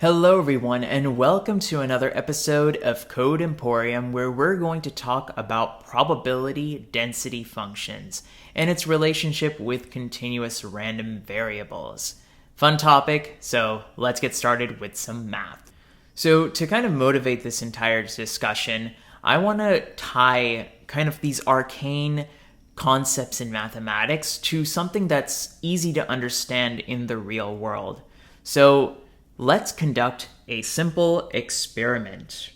Hello everyone, and welcome to another episode of Code Emporium, where we're going to talk about probability density functions and its relationship with continuous random variables. Fun topic, so let's get started with some math. So to kind of motivate this entire discussion, I want to tie kind of these arcane concepts in mathematics to something that's easy to understand in the real world. So let's conduct a simple experiment.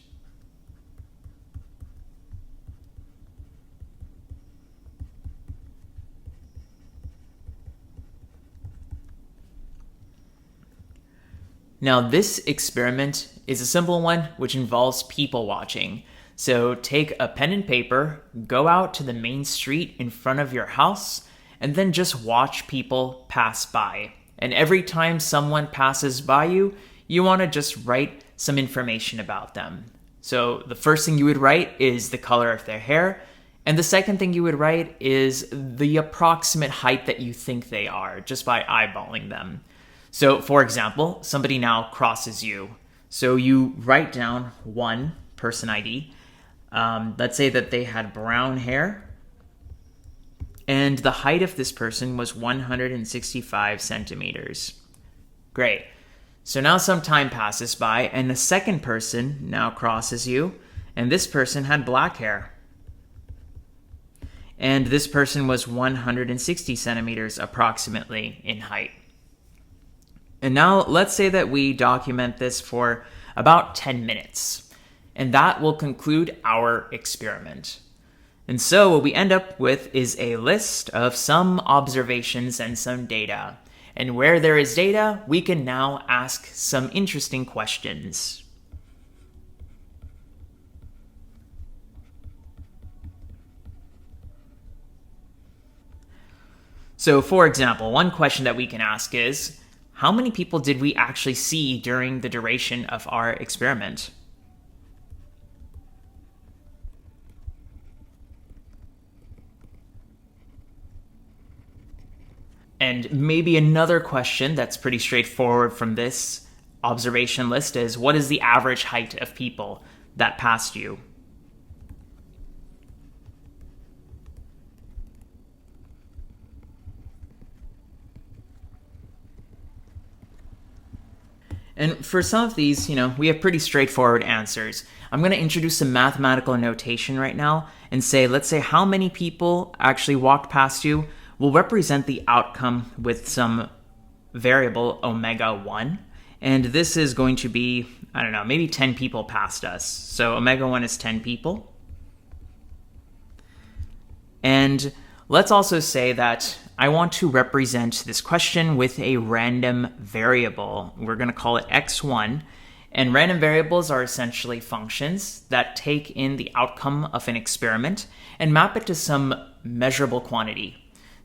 Now, this experiment is a simple one which involves people watching. So take a pen and paper, go out to the main street in front of your house, and then just watch people pass by. And every time someone passes by you, you want to just write some information about them. So the first thing you would write is the color of their hair. And the second thing you would write is the approximate height that you think they are, just by eyeballing them. So for example, somebody now crosses you. So you write down one person ID. Let's say that they had brown hair. And the height of this person was 165 centimeters. Great. So now some time passes by, and the second person now crosses you, and this person had black hair. And this person was 160 centimeters approximately in height. And now let's say that we document this for about 10 minutes, and that will conclude our experiment. And so what we end up with is a list of some observations and some data. And where there is data, we can now ask some interesting questions. So for example, one question that we can ask is, how many people did we actually see during the duration of our experiment? And maybe another question that's pretty straightforward from this observation list is, what is the average height of people that passed you? And for some of these, we have pretty straightforward answers. I'm going to introduce some mathematical notation right now and say, let's say how many people actually walked past you will represent the outcome with some variable omega 1. And this is going to be, maybe 10 people passed us. So omega 1 is 10 people. And let's also say that I want to represent this question with a random variable. We're going to call it x1. And random variables are essentially functions that take in the outcome of an experiment and map it to some measurable quantity.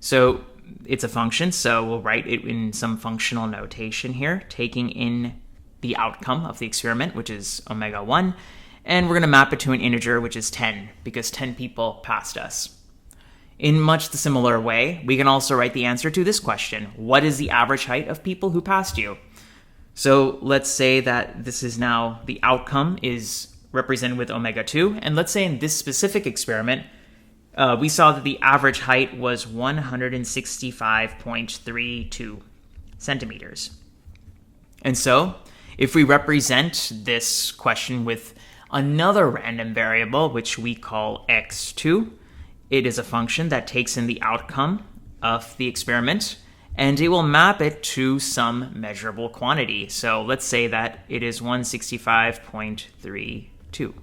So it's a function, so we'll write it in some functional notation here, taking in the outcome of the experiment, which is omega 1, and we're going to map it to an integer, which is 10, because 10 people passed us. In much the similar way, we can also write the answer to this question: what is the average height of people who passed you? So let's say that this is now the outcome is represented with omega 2, and let's say in this specific experiment, we saw that the average height was 165.32 centimeters. And so, if we represent this question with another random variable, which we call x2, it is a function that takes in the outcome of the experiment, and it will map it to some measurable quantity. So let's say that it is 165.32.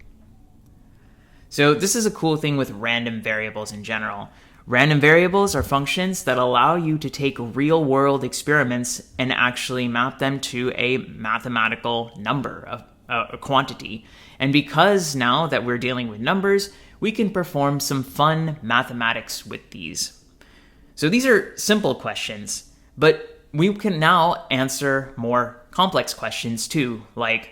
So this is a cool thing with random variables in general. Random variables are functions that allow you to take real-world experiments and actually map them to a mathematical number, a quantity. And because now that we're dealing with numbers, we can perform some fun mathematics with these. So these are simple questions, but we can now answer more complex questions too, like,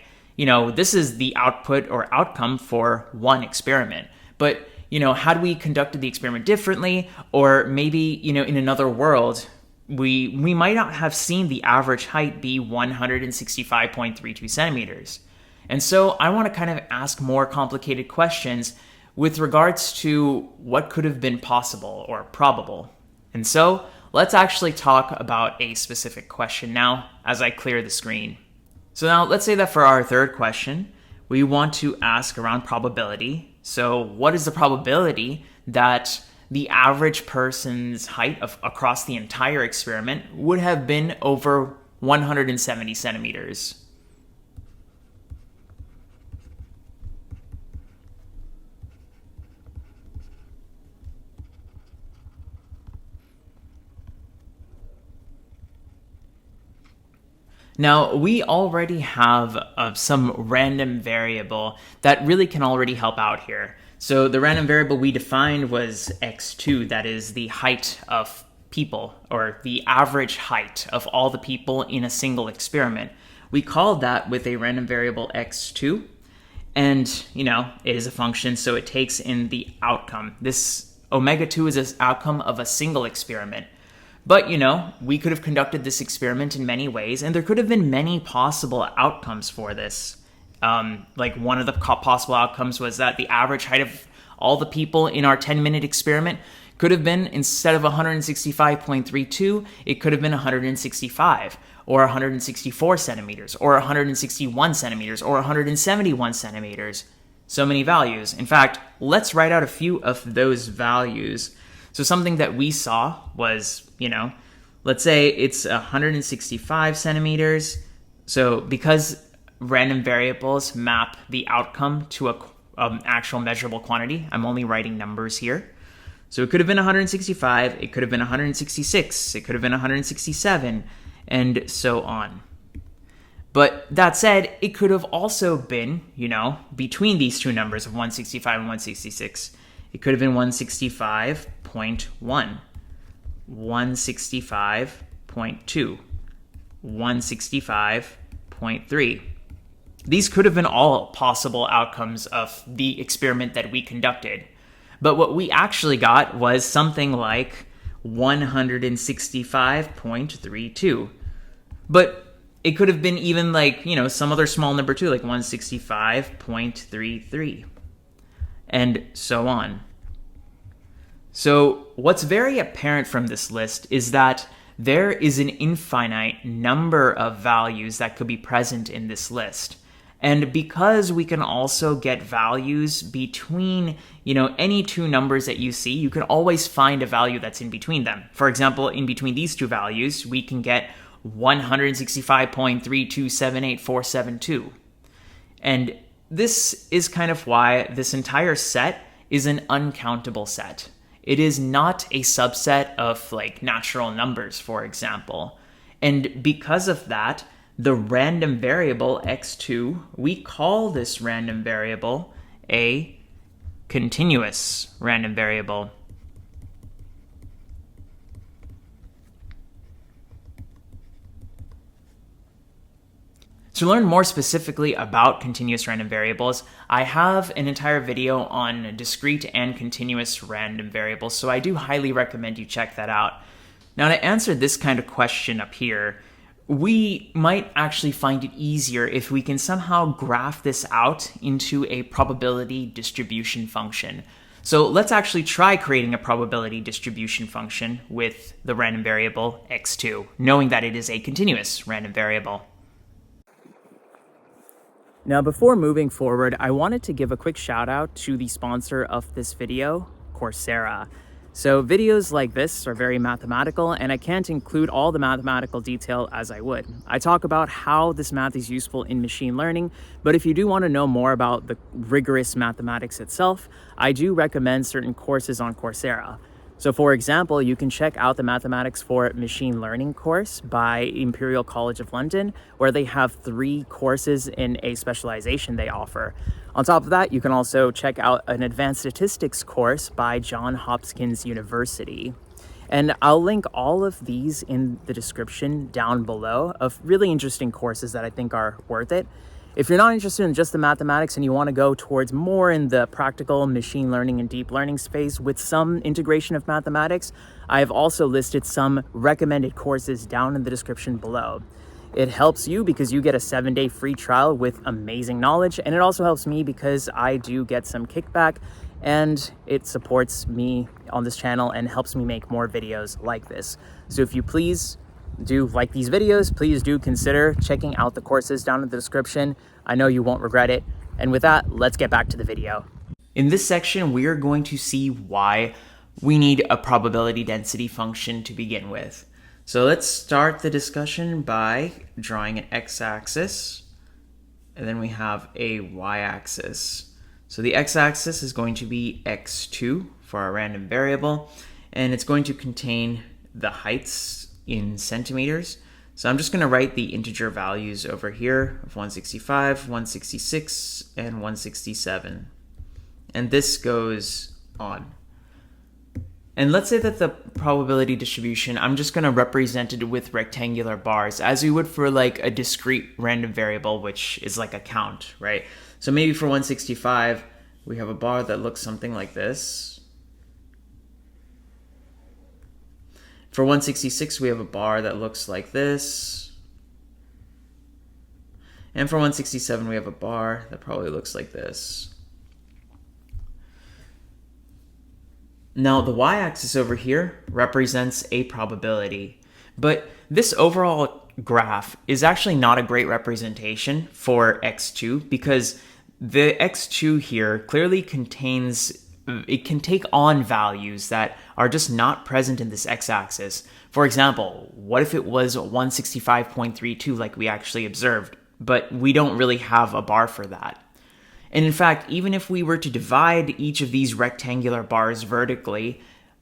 this is the output or outcome for one experiment. But, had we conducted the experiment differently? Or maybe, in another world, we might not have seen the average height be 165.32 centimeters. And so I want to kind of ask more complicated questions with regards to what could have been possible or probable. And so let's actually talk about a specific question now as I clear the screen. So now let's say that for our third question, we want to ask around probability. So what is the probability that the average person's height across the entire experiment would have been over 170 centimeters? Now, we already have some random variable that really can already help out here. So the random variable we defined was x2, that is the height of people, or the average height of all the people in a single experiment. We called that with a random variable x2, and, it is a function, so it takes in the outcome. This omega 2 is an outcome of a single experiment. But, we could have conducted this experiment in many ways, and there could have been many possible outcomes for this. Like one of the possible outcomes was that the average height of all the people in our 10-minute experiment could have been, instead of 165.32, it could have been 165, or 164 centimeters, or 161 centimeters, or 171 centimeters. So many values. In fact, let's write out a few of those values. So something that we saw was, let's say it's 165 centimeters. So because random variables map the outcome to an actual measurable quantity, I'm only writing numbers here. So it could have been 165, it could have been 166, it could have been 167, and so on. But that said, it could have also been, between these two numbers of 165 and 166. It could have been 165.1, 165.2, 165.3. These could have been all possible outcomes of the experiment that we conducted. But what we actually got was something like 165.32. But it could have been even some other small number too, like 165.33. And so on. So what's very apparent from this list is that there is an infinite number of values that could be present in this list. And because we can also get values between, any two numbers that you see, you can always find a value that's in between them. For example, in between these two values, we can get 165.3278472. And this is kind of why this entire set is an uncountable set. It is not a subset of natural numbers, for example. And because of that, the random variable x2, we call this random variable a continuous random variable. To learn more specifically about continuous random variables, I have an entire video on discrete and continuous random variables, so I do highly recommend you check that out. Now, to answer this kind of question up here, we might actually find it easier if we can somehow graph this out into a probability distribution function. So let's actually try creating a probability distribution function with the random variable x2, knowing that it is a continuous random variable. Now, before moving forward, I wanted to give a quick shout out to the sponsor of this video, Coursera. So videos like this are very mathematical, and I can't include all the mathematical detail as I would. I talk about how this math is useful in machine learning, but if you do want to know more about the rigorous mathematics itself, I do recommend certain courses on Coursera. So for example, you can check out the Mathematics for Machine Learning course by Imperial College of London, where they have 3 courses in a specialization they offer. On top of that, you can also check out an Advanced Statistics course by Johns Hopkins University. And I'll link all of these in the description down below of really interesting courses that I think are worth it. If you're not interested in just the mathematics and you want to go towards more in the practical machine learning and deep learning space with some integration of mathematics, I've also listed some recommended courses down in the description below. It helps you because you get a 7-day free trial with amazing knowledge, and it also helps me because I do get some kickback, and it supports me on this channel and helps me make more videos like this. So if you please do like these videos, please do consider checking out the courses down in the description. I know you won't regret it. And with that, let's get back to the video. In this section, we are going to see why we need a probability density function to begin with. So let's start the discussion by drawing an x-axis, and then we have a y-axis. So the x-axis is going to be x2 for our random variable, and it's going to contain the heights in centimeters. So I'm just going to write the integer values over here of 165, 166, and 167. And this goes on. And let's say that the probability distribution, I'm just going to represent it with rectangular bars, as we would for like a discrete random variable, which is like a count, right? So maybe for 165, we have a bar that looks something like this. For 166, we have a bar that looks like this. And for 167, we have a bar that probably looks like this. Now, the y-axis over here represents a probability, but this overall graph is actually not a great representation for x2 because the x2 here clearly contains it can take on values that are just not present in this x-axis. For example, what if it was 165.32 like we actually observed, but we don't really have a bar for that? And in fact, even if we were to divide each of these rectangular bars vertically,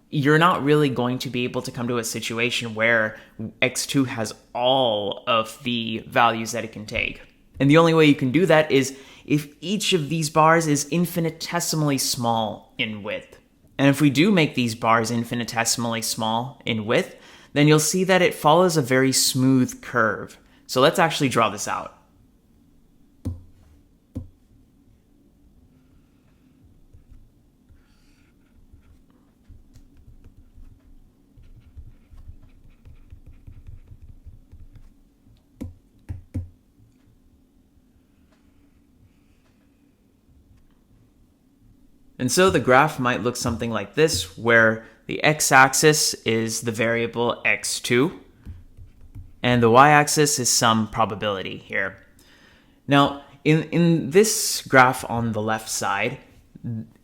you're not really going to be able to come to a situation where x2 has all of the values that it can take. And the only way you can do that is if each of these bars is infinitesimally small in width. And if we do make these bars infinitesimally small in width, then you'll see that it follows a very smooth curve. So let's actually draw this out. And so the graph might look something like this, where the x-axis is the variable x2, and the y-axis is some probability here. Now, in this graph on the left side,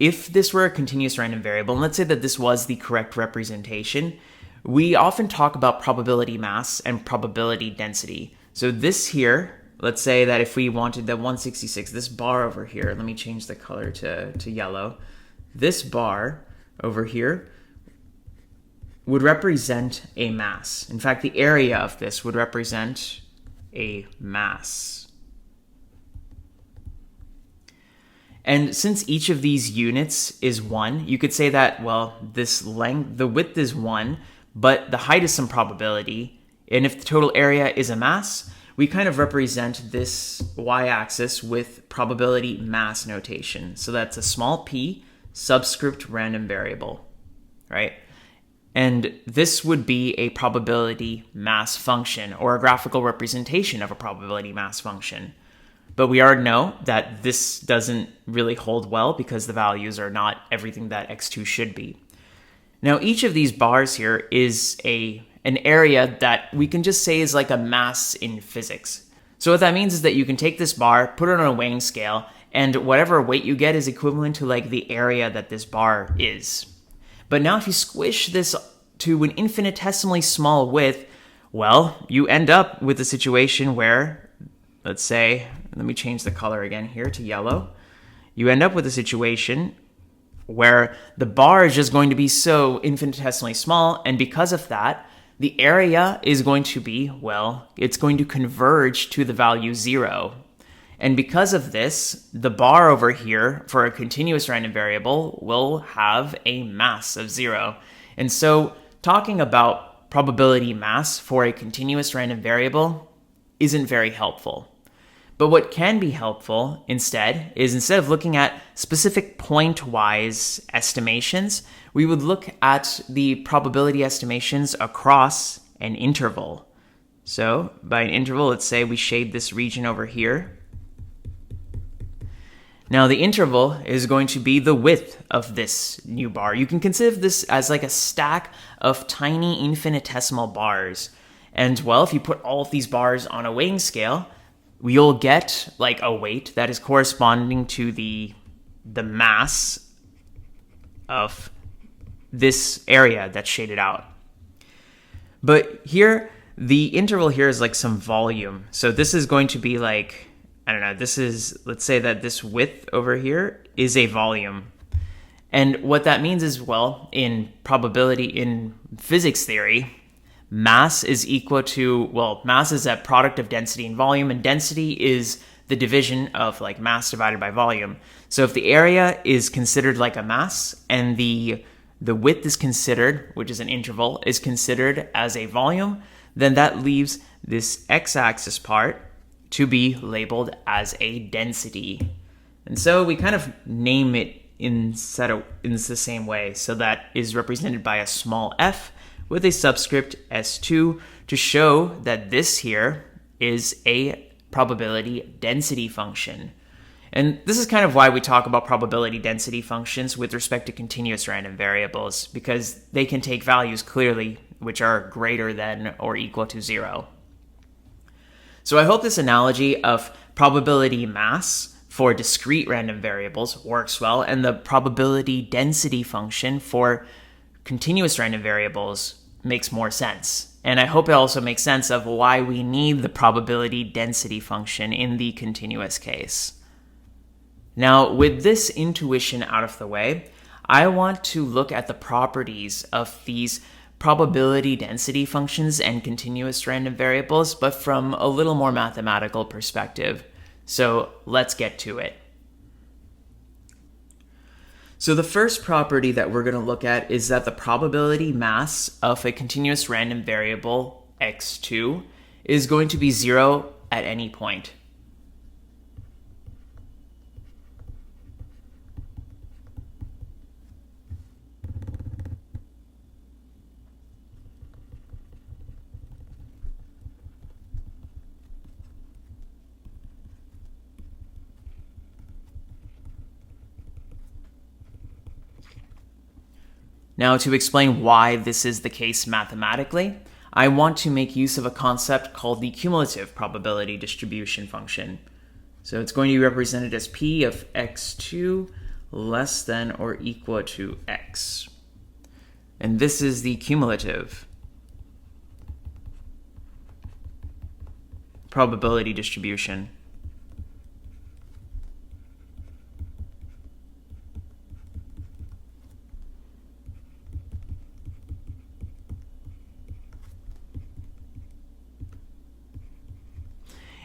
if this were a continuous random variable, and let's say that this was the correct representation, we often talk about probability mass and probability density. So this here, let's say that if we wanted the 166, this bar over here, let me change the color to yellow. This bar over here would represent a mass. In fact, the area of this would represent a mass. And since each of these units is 1, you could say that, well, this length, the width is 1, but the height is some probability. And if the total area is a mass, we kind of represent this y-axis with probability mass notation. So that's a small p subscript random variable, right? And this would be a probability mass function or a graphical representation of a probability mass function. But we already know that this doesn't really hold well because the values are not everything that x2 should be. Now, each of these bars here is an area that we can just say is like a mass in physics. So what that means is that you can take this bar, put it on a weighing scale, and whatever weight you get is equivalent to like the area that this bar is. But now if you squish this to an infinitesimally small width, well, you end up with a situation where, let's say, let me change the color again here to yellow. You end up with a situation where the bar is just going to be so infinitesimally small, and because of that, the area is going to be, well, it's going to converge to the value 0. And because of this, the bar over here for a continuous random variable will have a mass of 0. And so talking about probability mass for a continuous random variable isn't very helpful. But what can be helpful instead is, instead of looking at specific point-wise estimations, we would look at the probability estimations across an interval. So by an interval, let's say we shade this region over here. Now the interval is going to be the width of this new bar. You can consider this as like a stack of tiny infinitesimal bars. And well, if you put all of these bars on a weighing scale, you'll get like a weight that is corresponding to the mass of this area that's shaded out. But here, the interval here is like some volume. So this is going to be like, I don't know, this is, let's say that this width over here is a volume. And what that means is, well, in probability, in physics theory, mass is equal to, well, mass is a product of density and volume, and density is the division of like mass divided by volume. So if the area is considered like a mass and the width is considered, which is an interval, is considered as a volume, then that leaves this x-axis part to be labeled as a density. And so we kind of name it in the same way. So that is represented by a small f with a subscript S2 to show that this here is a probability density function. And this is kind of why we talk about probability density functions with respect to continuous random variables, because they can take values clearly which are greater than or equal to 0. So I hope this analogy of probability mass for discrete random variables works well, and the probability density function for continuous random variables makes more sense. And I hope it also makes sense of why we need the probability density function in the continuous case. Now, with this intuition out of the way, I want to look at the properties of these probability density functions and continuous random variables, but from a little more mathematical perspective. So let's get to it. So the first property that we're going to look at is that the probability mass of a continuous random variable x2 is going to be 0 at any point. Now, to explain why this is the case mathematically, I want to make use of a concept called the cumulative probability distribution function. So it's going to be represented as p of x2 less than or equal to x. And this is the cumulative probability distribution.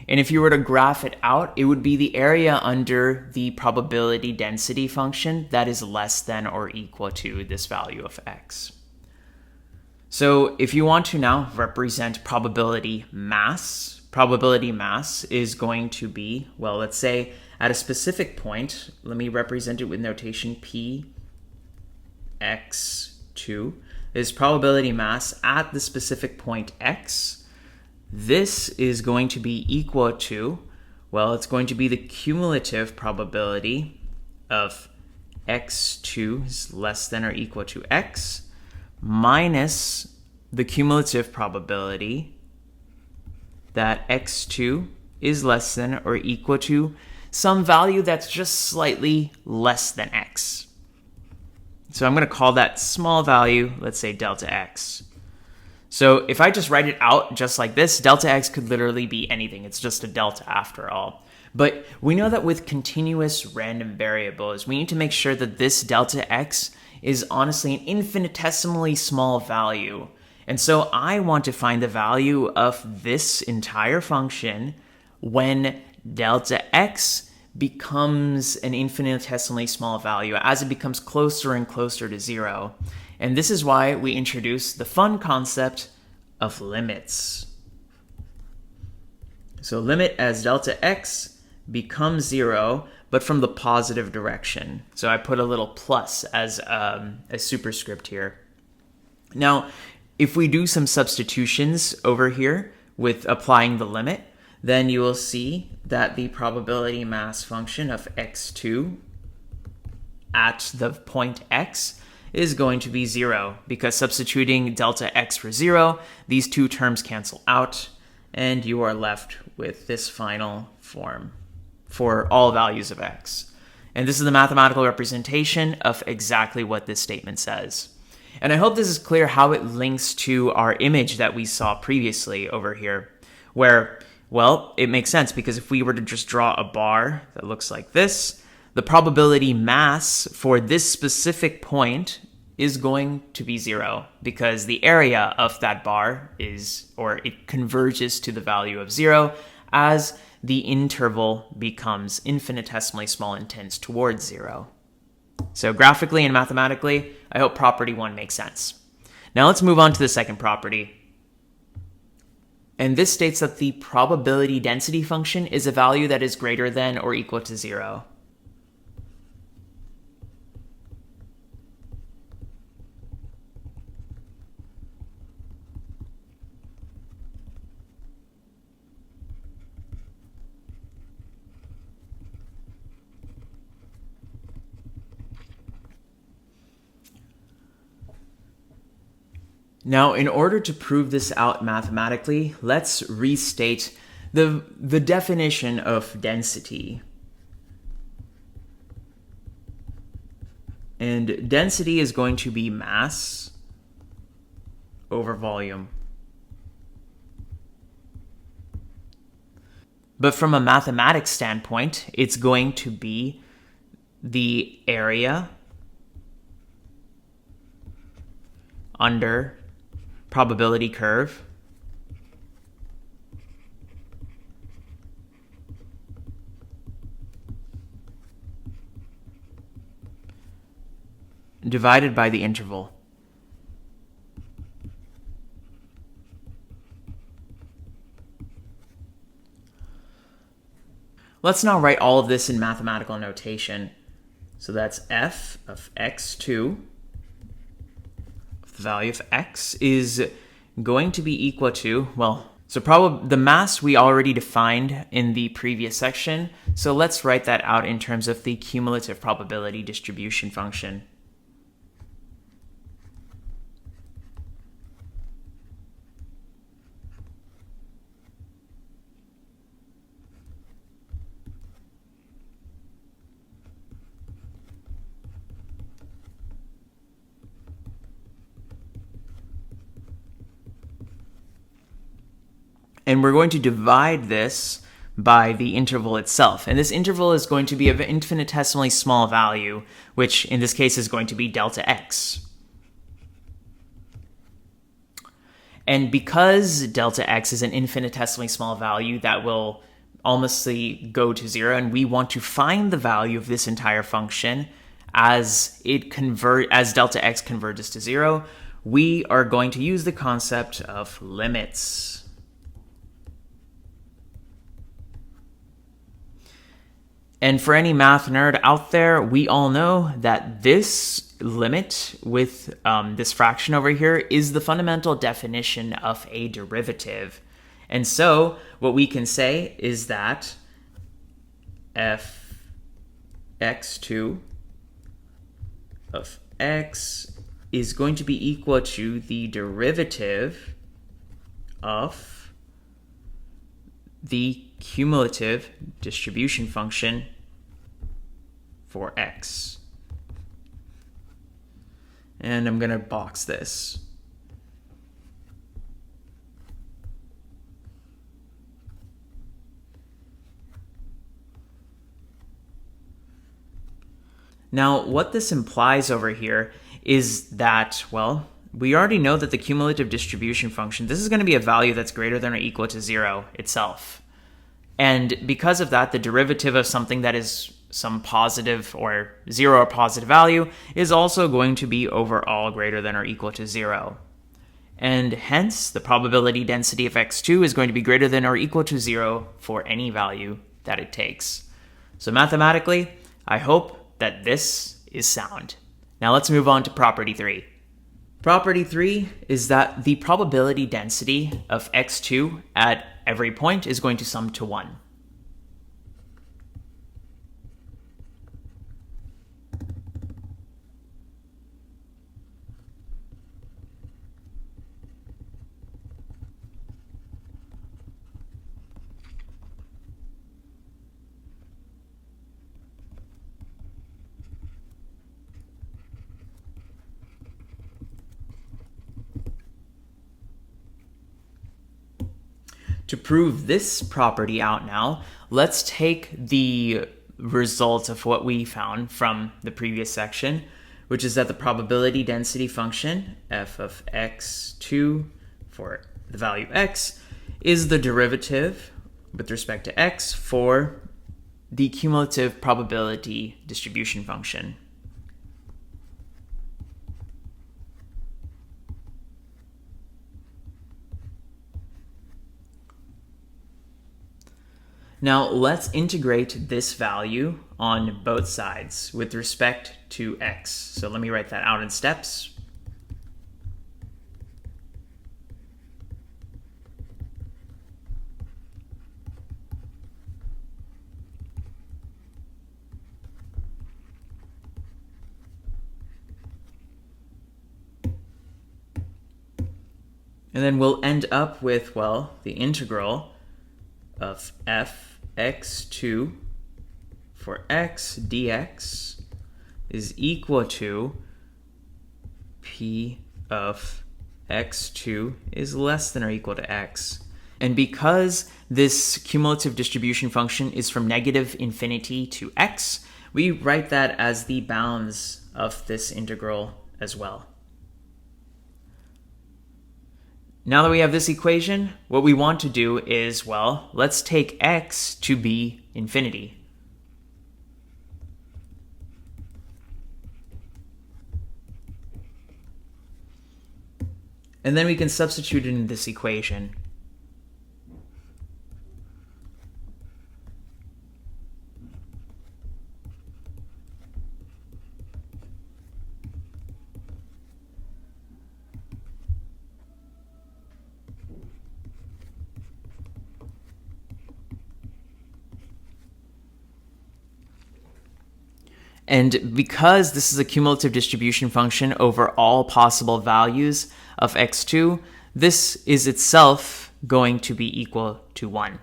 And if you were to graph it out, it would be the area under the probability density function that is less than or equal to this value of x. So if you want to now represent probability mass is going to be, well, let's say at a specific point, let me represent it with notation p x2, is probability mass at the specific point x. This is going to be equal to, well, it's going to be the cumulative probability of x2 is less than or equal to x minus the cumulative probability that x2 is less than or equal to some value that's just slightly less than x. So I'm going to call that small value, let's say delta x. So if I just write it out just like this, delta x could literally be anything. It's just a delta after all. But we know that with continuous random variables, we need to make sure that this delta x is honestly an infinitesimally small value. And so I want to find the value of this entire function when delta x becomes an infinitesimally small value, as it becomes closer and closer to 0. And this is why we introduce the fun concept of limits. So limit as delta x becomes 0, but from the positive direction. So I put a little plus as a superscript here. Now, if we do some substitutions over here with applying the limit, then you will see that the probability mass function of x2 at the point x is going to be 0, because substituting delta x for 0, these two terms cancel out, and you are left with this final form for all values of x. And this is the mathematical representation of exactly what this statement says. And I hope this is clear how it links to our image that we saw previously over here, where, well, it makes sense, because if we were to just draw a bar that looks like this, the probability mass for this specific point is going to be 0, because the area of that bar is, or it converges to the value of 0 as the interval becomes infinitesimally small and tends towards 0. So graphically and mathematically, I hope property 1 makes sense. Now let's move on to the second property. And this states that the probability density function is a value that is greater than or equal to 0. Now, in order to prove this out mathematically, let's restate the definition of density. And density is going to be mass over volume. But from a mathematics standpoint, it's going to be the area under probability curve divided by the interval. Let's now write all of this in mathematical notation. So that's f of x2, the value of x, is going to be equal to, well, so probably the mass we already defined in the previous section. So let's write that out in terms of the cumulative probability distribution function. And we're going to divide this by the interval itself. And this interval is going to be of infinitesimally small value, which in this case is going to be delta x. And because delta x is an infinitesimally small value that will almost go to 0, and we want to find the value of this entire function as delta x converges to 0, we are going to use the concept of limits. And for any math nerd out there, we all know that this limit with this fraction over here is the fundamental definition of a derivative. And so what we can say is that f(x2) of x is going to be equal to the derivative of the cumulative distribution function for x. And I'm going to box this. Now, what this implies over here is that, well, we already know that the cumulative distribution function, this is going to be a value that's greater than or equal to 0 itself. And because of that, the derivative of something that is some positive or 0 or positive value is also going to be overall greater than or equal to 0. and hence the probability density of x2 is going to be greater than or equal to 0 for any value that it takes. So mathematically, I hope that this is sound. Now let's move on to property 3. Property 3 is that the probability density of x2 at every point is going to sum to 1. To prove this property out now, let's take the result of what we found from the previous section, which is that the probability density function, f of x2 for the value x, is the derivative with respect to x for the cumulative probability distribution function. Now let's integrate this value on both sides with respect to x. So let me write that out in steps. And then we'll end up with, well, the integral of fx2 for x dx is equal to p of x2 is less than or equal to x. And because this cumulative distribution function is from negative infinity to x, we write that as the bounds of this integral as well. Now that we have this equation, what we want to do is, well, let's take x to be infinity. And then we can substitute it in this equation. And because this is a cumulative distribution function over all possible values of x2, this is itself going to be equal to 1.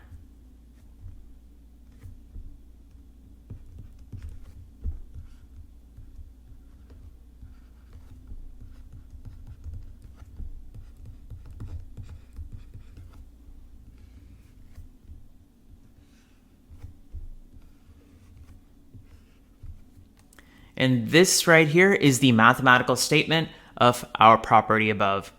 And this right here is the mathematical statement of our property above.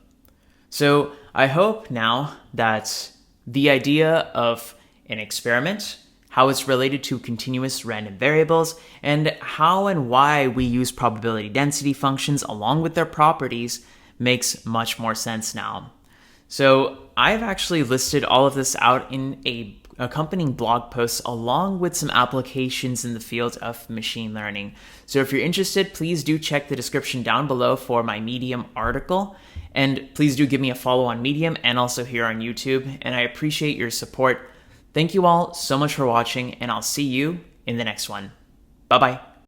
So I hope now that the idea of an experiment, how it's related to continuous random variables, and how and why we use probability density functions along with their properties makes much more sense now. So I've actually listed all of this out in a accompanying blog posts along with some applications in the field of machine learning. So if you're interested, please do check the description down below for my Medium article. And please do give me a follow on Medium and also here on YouTube. And I appreciate your support. Thank you all so much for watching, and I'll see you in the next one. Bye-bye.